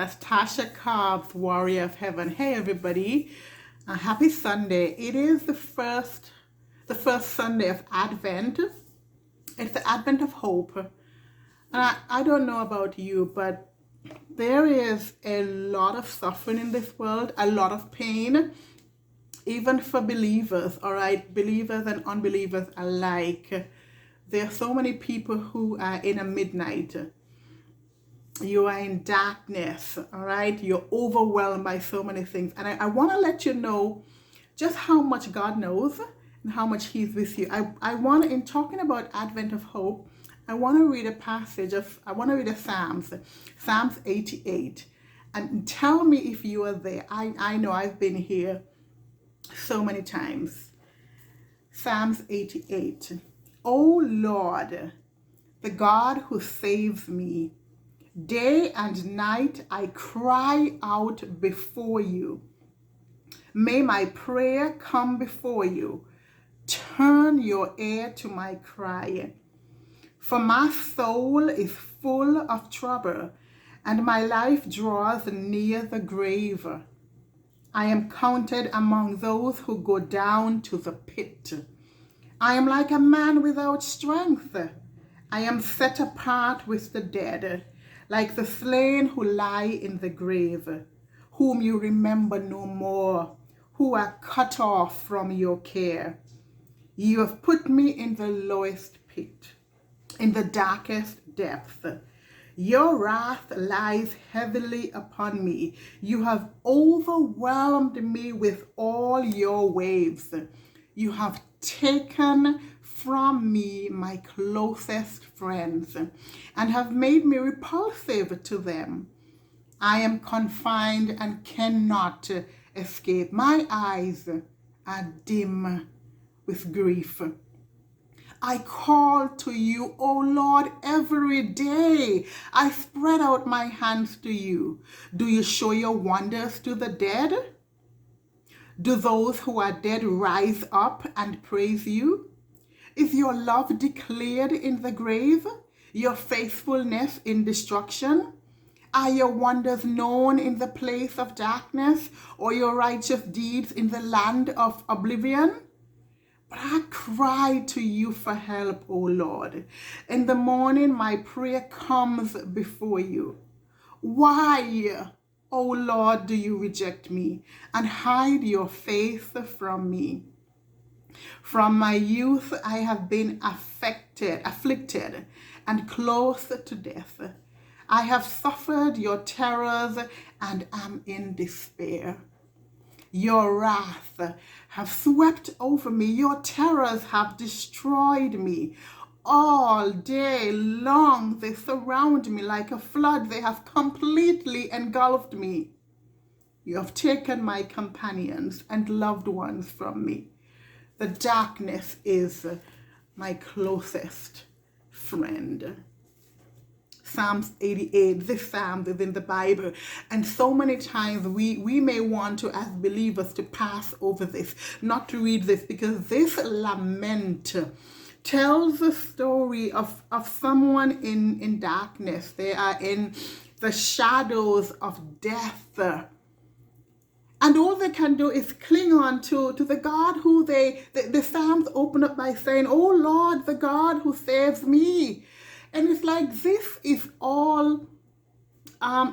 That's Tasha Cobbs, Warrior of Heaven. Hey, everybody. Happy Sunday. It is the first Sunday of Advent. It's the Advent of Hope. And I don't know about you, but there is a lot of suffering in this world, a lot of pain, even for believers, all right? Believers and unbelievers alike. There are so many people who are in a midnight. You are in darkness, all right? You're overwhelmed by so many things. And I want to let you know just how much God knows and how much He's with you. I want to, in talking about Advent of Hope, I want to read a Psalms 88. And tell me if you are there. I know I've been here so many times. Psalms 88. O Lord, the God who saves me, day and night I cry out before you. May my prayer come before you. Turn your ear to my cry. For my soul is full of trouble, and my life draws near the grave. I am counted among those who go down to the pit. I am like a man without strength. I am set apart with the dead, like the slain who lie in the grave, whom you remember no more, who are cut off from your care. You have put me in the lowest pit, in the darkest depth. Your wrath lies heavily upon me. You have overwhelmed me with all your waves. You have taken from me my closest friends and have made me repulsive to them. I am confined and cannot escape. My eyes are dim with grief. I call to you, O Lord, every day. I spread out my hands to you. Do you show your wonders to the dead? Do those who are dead rise up and praise you? Is your love declared in the grave, your faithfulness in destruction? Are your wonders known in the place of darkness, or your righteous deeds in the land of oblivion? But I cry to you for help, O Lord. In the morning my prayer comes before you. Why, O Lord, do you reject me and hide your face from me? From my youth I have been afflicted, and close to death. I have suffered your terrors and am in despair. Your wrath have swept over me. Your terrors have destroyed me. All day long they surround me like a flood. They have completely engulfed me. You have taken my companions and loved ones from me. The darkness is my closest friend. Psalms 88, this psalm is in the Bible. And so many times we may want to, as believers, to pass over this, not to read this, because this lament tells the story of someone in darkness. They are in the shadows of death. And all they can do is cling on to the God who the Psalms open up by saying, "Oh Lord, the God who saves me." And it's like, this is all,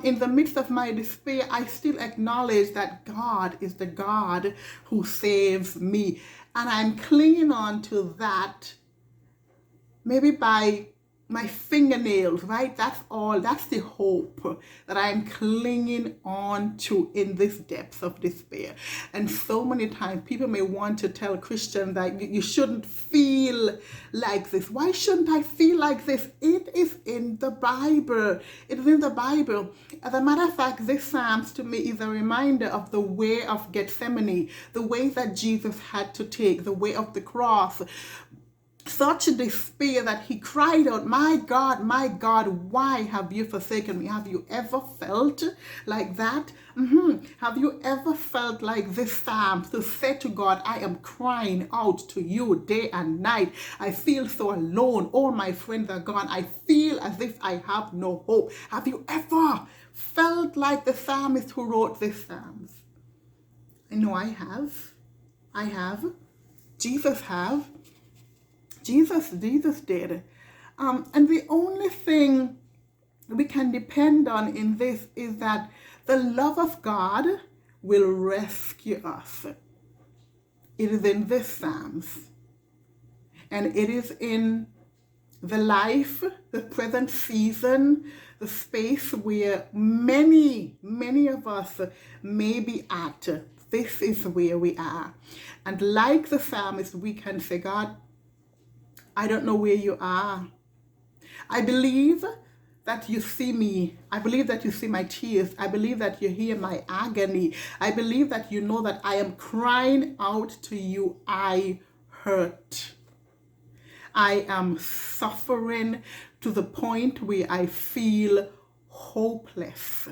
in the midst of my despair, I still acknowledge that God is the God who saves me. And I'm clinging on to that, maybe by my fingernails, right? That's all. That's the hope that I'm clinging on to in this depth of despair. And so many times people may want to tell Christians that you shouldn't feel like this. Why shouldn't I feel like this? It is in the Bible. It is in the Bible. As a matter of fact, this Psalms to me is a reminder of the way of Gethsemane, the way that Jesus had to take, the way of the cross. Such despair that he cried out, my God, why have you forsaken me?" Have you ever felt like that? Have you ever felt like this psalm, to say to God, "I am crying out to you day and night. I feel so alone. All my friends are gone. I feel as if I have no hope." Have you ever felt like the psalmist who wrote this Psalms? I know I have. I have. Jesus have. Jesus did. And the only thing we can depend on in this is that the love of God will rescue us. It is in this Psalms. And it is in the life, the present season, the space where many of us may be at. This is where we are. And like the psalmist, we can say, God, I don't know where you are. I believe that you see me. I believe that you see my tears. I believe that you hear my agony. I believe that you know that I am crying out to you. I hurt. I am suffering to the point where I feel hopeless.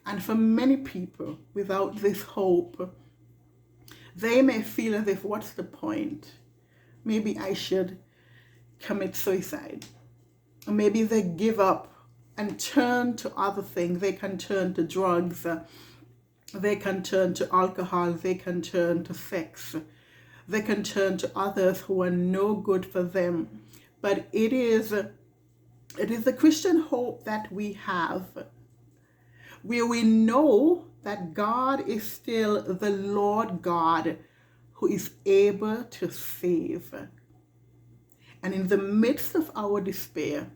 And for many people, without this hope, they may feel as if, what's the point? Maybe I should commit suicide. Or maybe they give up and turn to other things. They can turn to drugs. They can turn to alcohol. They can turn to sex. They can turn to others who are no good for them. But it is the Christian hope that we have, where we know that God is still the Lord God who is able to save. And in the midst of our despair,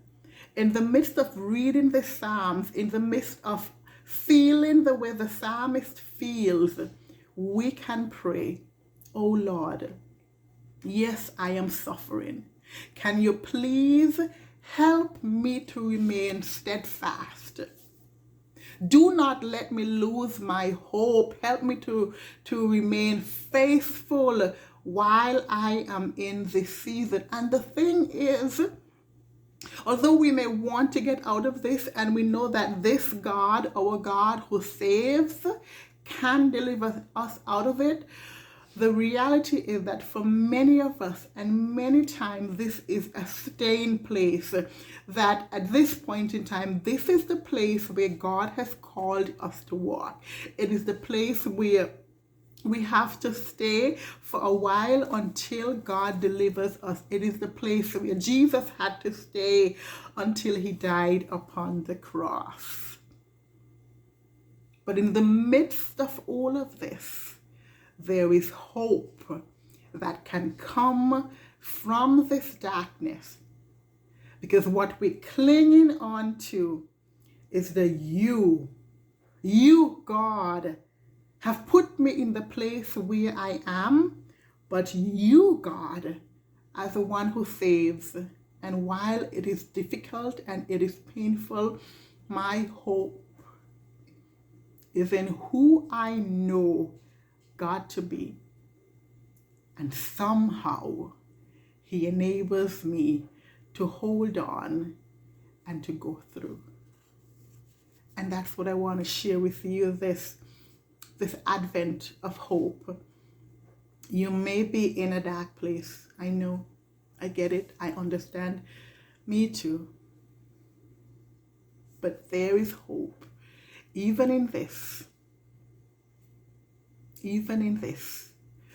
in the midst of reading the Psalms, in the midst of feeling the way the psalmist feels, we can pray, oh Lord, yes, I am suffering. Can you please help me to remain steadfast? Do not let me lose my hope. Help me to remain faithful while I am in this season. And the thing is, although we may want to get out of this, and we know that this God, our God who saves, can deliver us out of it, the reality is that for many of us, and many times this is a staying place, that at this point in time, this is the place where God has called us to walk. It is the place where we have to stay for a while until God delivers us. It is the place where Jesus had to stay until he died upon the cross. But in the midst of all of this, there is hope that can come from this darkness, because what we're clinging on to is the you, God, have put me in the place where I am, but you, God, are the one who saves. And while it is difficult and it is painful, my hope is in who I know God to be. And somehow he enables me to hold on and to go through. And that's what I want to share with you this advent of hope. You may be in a dark place. I know. I get it. I understand. Me too. But there is hope. Even in this.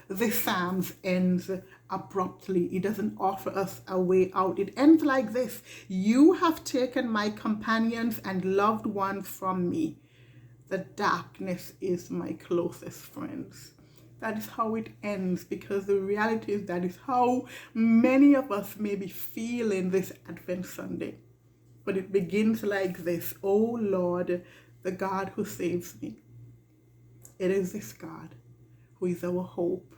The Psalms ends abruptly. It doesn't offer us a way out. It ends like this: you have taken my companions and loved ones from me. The darkness is my closest friends. That is how it ends, because the reality is that is how many of us may be feeling this Advent Sunday. But it begins like this: oh Lord, the God who saves me. It is this God who is our hope.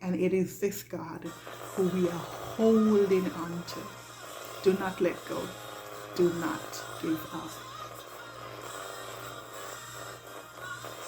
And it is this God who we are holding on to. Do not let go. Do not give up.